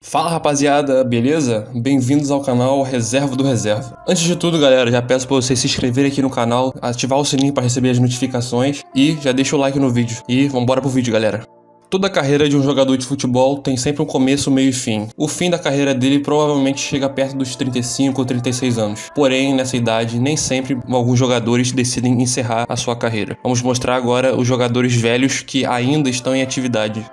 Fala rapaziada, beleza? Bem-vindos ao canal Reserva do Reserva. Antes de tudo, galera, já peço pra vocês se inscreverem aqui no canal, ativar o sininho para receber as notificações e já deixa o like no vídeo. E vambora pro vídeo, galera. Toda a carreira de um jogador de futebol tem sempre um começo, meio e fim. O fim da carreira dele provavelmente chega perto dos 35 ou 36 anos. Porém, nessa idade, nem sempre alguns jogadores decidem encerrar a sua carreira. Vamos mostrar agora os jogadores velhos que ainda estão em atividade.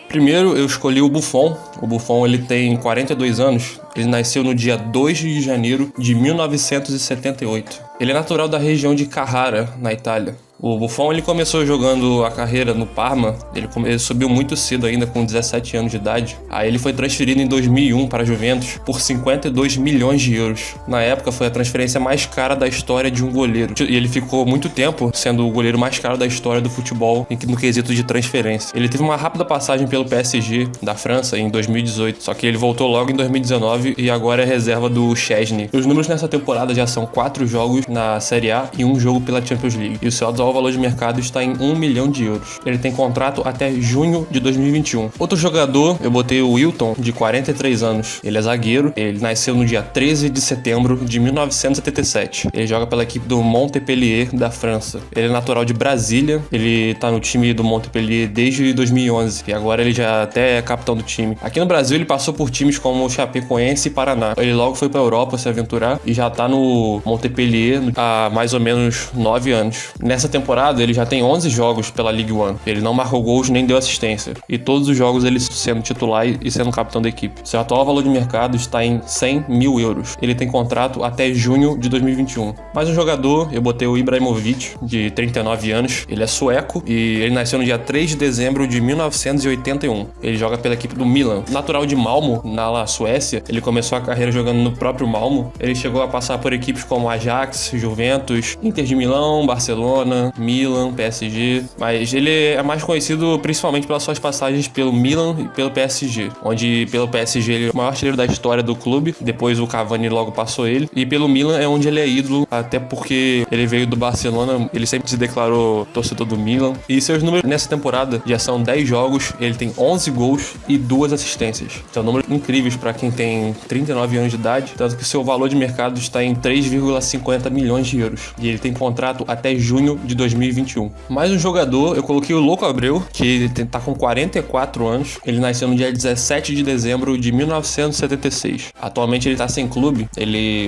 Primeiro eu escolhi o Buffon. O Buffon ele tem 42 anos. Ele nasceu no dia 2 de janeiro de 1978. Ele é natural da região de Carrara, na Itália. O Buffon ele começou jogando a carreira no Parma, ele subiu muito cedo ainda, com 17 anos de idade. Aí ele foi transferido em 2001 para a Juventus por 52 milhões de euros. Na época foi a transferência mais cara da história de um goleiro. E ele ficou muito tempo sendo o goleiro mais caro da história do futebol no quesito de transferência. Ele teve uma rápida passagem pelo PSG da França em 2018, só que ele voltou logo em 2019 e agora é reserva do Szczęsny. Os números nessa temporada já são 4 jogos na Série A e 1 jogo pela Champions League. E o seu atual valor de mercado está em 1 milhão de euros. Ele tem contrato até junho de 2021. Outro jogador, eu botei o Wilton, de 43 anos. Ele é zagueiro, ele nasceu no dia 13 de setembro de 1977. Ele joga pela equipe do Montpellier da França. Ele é natural de Brasília, ele tá no time do Montpellier desde 2011 e agora ele já até é capitão do time. Aqui no Brasil ele passou por times como Chapecoense e Paraná. Ele logo foi pra Europa se aventurar e já tá no Montpellier há mais ou menos 9 anos. Nessa temporada ele já tem 11 jogos pela Ligue 1. Ele não marcou gols nem deu assistência. E todos os jogos ele sendo titular e sendo capitão da equipe. Seu atual valor de mercado está em 100 mil euros. Ele tem contrato até junho de 2021. Mais um jogador, eu botei o Ibrahimovic, de 39 anos. Ele é sueco e ele nasceu no dia 3 de dezembro de 1981. Ele joga pela equipe do Milan. Natural de Malmo, na Suécia, ele começou a carreira jogando no próprio Malmo. Ele chegou a passar por equipes como Ajax, Juventus, Inter de Milão, Barcelona, Milan, PSG, mas ele é mais conhecido principalmente pelas suas passagens pelo Milan e pelo PSG, onde pelo PSG ele é o maior artilheiro da história do clube, depois o Cavani logo passou ele, e pelo Milan é onde ele é ídolo, até porque ele veio do Barcelona, ele sempre se declarou torcedor do Milan, e seus números nessa temporada já são 10 jogos, ele tem 11 gols e 2 assistências. São números incríveis para quem tem 39 anos de idade, tanto que seu valor de mercado está em 3,50 milhões de euros, e ele tem contrato até junho de 2021. Mais um jogador, eu coloquei o Louco Abreu, que tá com 44 anos. Ele nasceu no dia 17 de dezembro de 1976. Atualmente ele tá sem clube.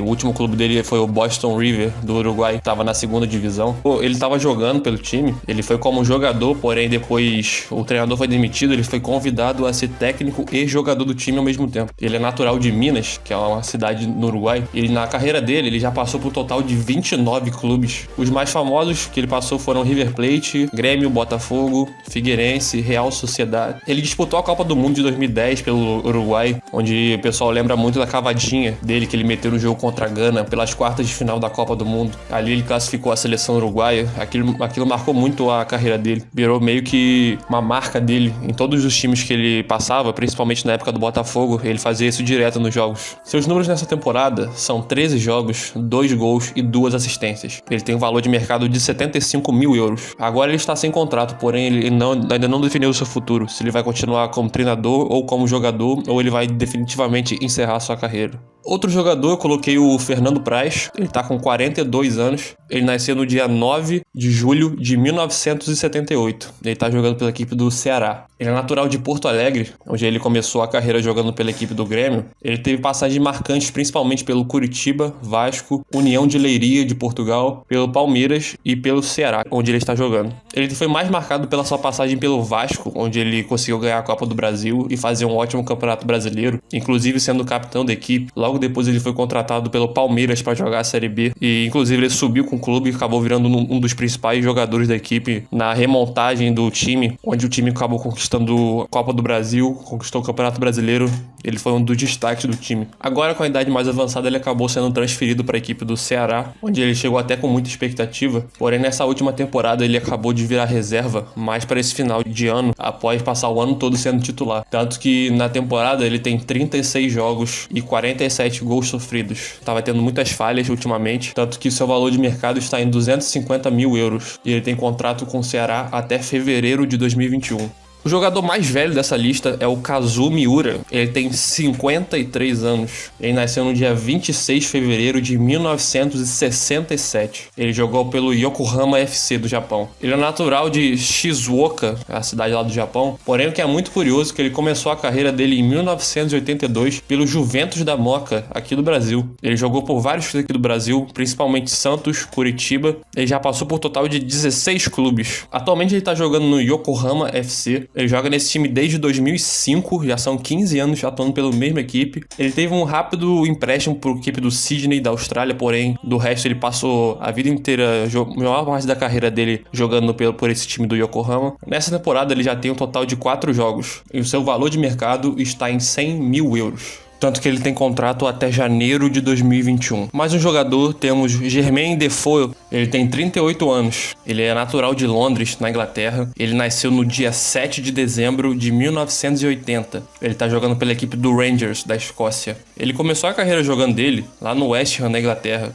O último clube dele foi o Boston River, do Uruguai, que tava na segunda divisão. Ele tava jogando pelo time. Ele foi como jogador, porém depois o treinador foi demitido. Ele foi convidado a ser técnico e jogador do time ao mesmo tempo. Ele é natural de Minas, que é uma cidade no Uruguai. Na carreira dele, ele já passou por um total de 29 clubes. Os mais famosos que ele passou foram River Plate, Grêmio, Botafogo, Figueirense, Real Sociedade. Ele disputou a Copa do Mundo de 2010 pelo Uruguai, onde o pessoal lembra muito da cavadinha dele que ele meteu no jogo contra a Gana pelas quartas de final da Copa do Mundo. Ali ele classificou a seleção uruguaia. Aquilo marcou muito a carreira dele. Virou meio que uma marca dele em todos os times que ele passava, principalmente na época do Botafogo. Ele fazia isso direto nos jogos. Seus números nessa temporada são 13 jogos, 2 gols e 2 assistências. Ele tem um valor de mercado de 75 mil euros. Agora ele está sem contrato, porém ele ainda não definiu o seu futuro, se ele vai continuar como treinador ou como jogador, ou ele vai definitivamente encerrar sua carreira. Outro jogador, eu coloquei o Fernando Praz, ele tá com 42 anos, ele nasceu no dia 9 de julho de 1978, ele tá jogando pela equipe do Ceará. Ele é natural de Porto Alegre, onde ele começou a carreira jogando pela equipe do Grêmio. Ele teve passagens marcantes principalmente pelo Curitiba, Vasco, União de Leiria de Portugal, pelo Palmeiras e pelo Ceará, onde ele está jogando. Ele foi mais marcado pela sua passagem pelo Vasco, onde ele conseguiu ganhar a Copa do Brasil e fazer um ótimo campeonato brasileiro, inclusive sendo capitão da equipe. Logo depois ele foi contratado pelo Palmeiras para jogar a Série B e inclusive ele subiu com o clube e acabou virando um dos principais jogadores da equipe na remontagem do time, onde o time acabou conquistando a Copa do Brasil, conquistou o Campeonato Brasileiro. Ele foi um dos destaques do time. Agora, com a idade mais avançada, ele acabou sendo transferido para a equipe do Ceará, onde ele chegou até com muita expectativa. Porém, nessa última temporada, ele acabou de virar reserva, mais para esse final de ano, após passar o ano todo sendo titular. Tanto que na temporada ele tem 36 jogos e 47 gols sofridos. Tava tendo muitas falhas ultimamente, tanto que seu valor de mercado está em 250 mil euros. E ele tem contrato com o Ceará até fevereiro de 2021. O jogador mais velho dessa lista é o Kazuo Miura. Ele tem 53 anos. Ele nasceu no dia 26 de fevereiro de 1967. Ele jogou pelo Yokohama FC do Japão. Ele é natural de Shizuoka, a cidade lá do Japão. Porém, o que é muito curioso é que ele começou a carreira dele em 1982 pelo Juventus da Moca, aqui do Brasil. Ele jogou por vários clubes aqui do Brasil, principalmente Santos, Curitiba. Ele já passou por um total de 16 clubes. Atualmente ele está jogando no Yokohama FC. Ele joga nesse time desde 2005, já são 15 anos atuando pela mesma equipe. Ele teve um rápido empréstimo para a equipe do Sydney, da Austrália, porém, do resto ele passou a vida inteira, a maior parte da carreira dele jogando por esse time do Yokohama. Nessa temporada ele já tem um total de 4 jogos, e o seu valor de mercado está em 100 mil euros. Tanto que ele tem contrato até janeiro de 2021. Mais um jogador, temos Jermaine Defoe. Ele tem 38 anos. Ele é natural de Londres, na Inglaterra. Ele nasceu no dia 7 de dezembro de 1980. Ele está jogando pela equipe do Rangers, da Escócia. Ele começou a carreira jogando dele lá no West Ham, na Inglaterra.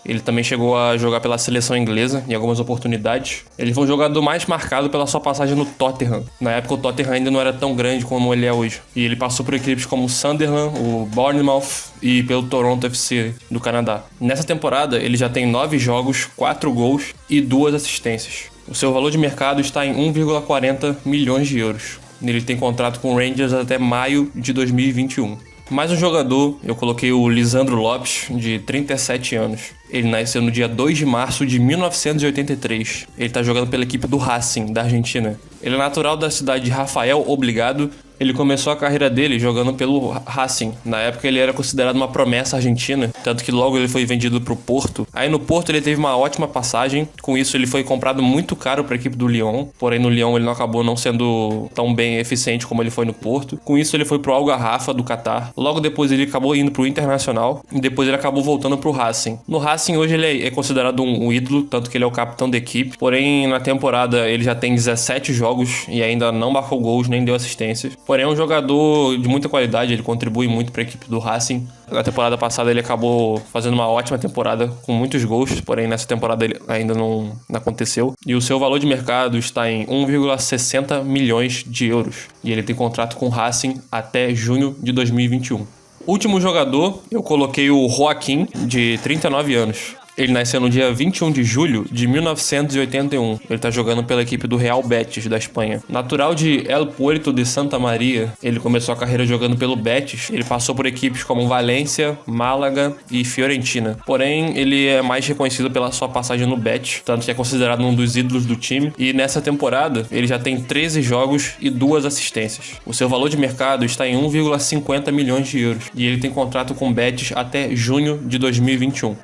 Ele também chegou a jogar pela seleção inglesa em algumas oportunidades. Ele foi um jogador mais marcado pela sua passagem no Tottenham. Na época o Tottenham ainda não era tão grande como ele é hoje. E ele passou por equipes como o Sunderland, o Bournemouth e pelo Toronto FC do Canadá. Nessa temporada ele já tem 9 jogos, 4 gols e 2 assistências. O seu valor de mercado está em 1,40 milhões de euros. Ele tem contrato com o Rangers até maio de 2021. Mais um jogador, eu coloquei o Lisandro Lopes, de 37 anos. Ele nasceu no dia 2 de março de 1983. Ele está jogando pela equipe do Racing, da Argentina. Ele é natural da cidade de Rafael Obligado. Ele começou a carreira dele jogando pelo Racing. Na época ele era considerado uma promessa argentina, tanto que logo ele foi vendido para o Porto. Aí no Porto ele teve uma ótima passagem. Com isso ele foi comprado muito caro para a equipe do Lyon. Porém no Lyon ele não acabou não sendo tão bem eficiente como ele foi no Porto. Com isso ele foi pro Al Garrafa do Catar. Logo depois ele acabou indo pro Internacional. E depois ele acabou voltando pro Racing. No Racing hoje ele é considerado um ídolo, tanto que ele é o capitão da equipe. Porém na temporada ele já tem 17 jogos e ainda não marcou gols nem deu assistências. Porém é um jogador de muita qualidade, ele contribui muito para a equipe do Racing. Na temporada passada ele acabou fazendo uma ótima temporada com muitos gols, porém nessa temporada ele ainda não aconteceu. E o seu valor de mercado está em 1,60 milhões de euros. E ele tem contrato com o Racing até junho de 2021. Último jogador, eu coloquei o Joaquim, de 39 anos. Ele nasceu no dia 21 de julho de 1981. Ele está jogando pela equipe do Real Betis, da Espanha. Natural de El Puerto de Santa Maria, ele começou a carreira jogando pelo Betis. Ele passou por equipes como Valência, Málaga e Fiorentina. Porém, ele é mais reconhecido pela sua passagem no Betis, tanto que é considerado um dos ídolos do time. E nessa temporada, ele já tem 13 jogos e 2 assistências. O seu valor de mercado está em 1,50 milhões de euros. E ele tem contrato com o Betis até junho de 2021.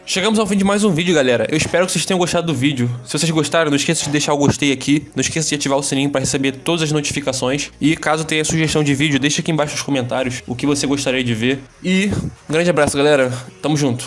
Chegamos ao fim de mais um vídeo, galera. Eu espero que vocês tenham gostado do vídeo. Se vocês gostaram, não esqueça de deixar o gostei aqui. Não esqueça de ativar o sininho para receber todas as notificações. E caso tenha sugestão de vídeo, deixa aqui embaixo nos comentários o que você gostaria de ver. E um grande abraço, galera. Tamo junto.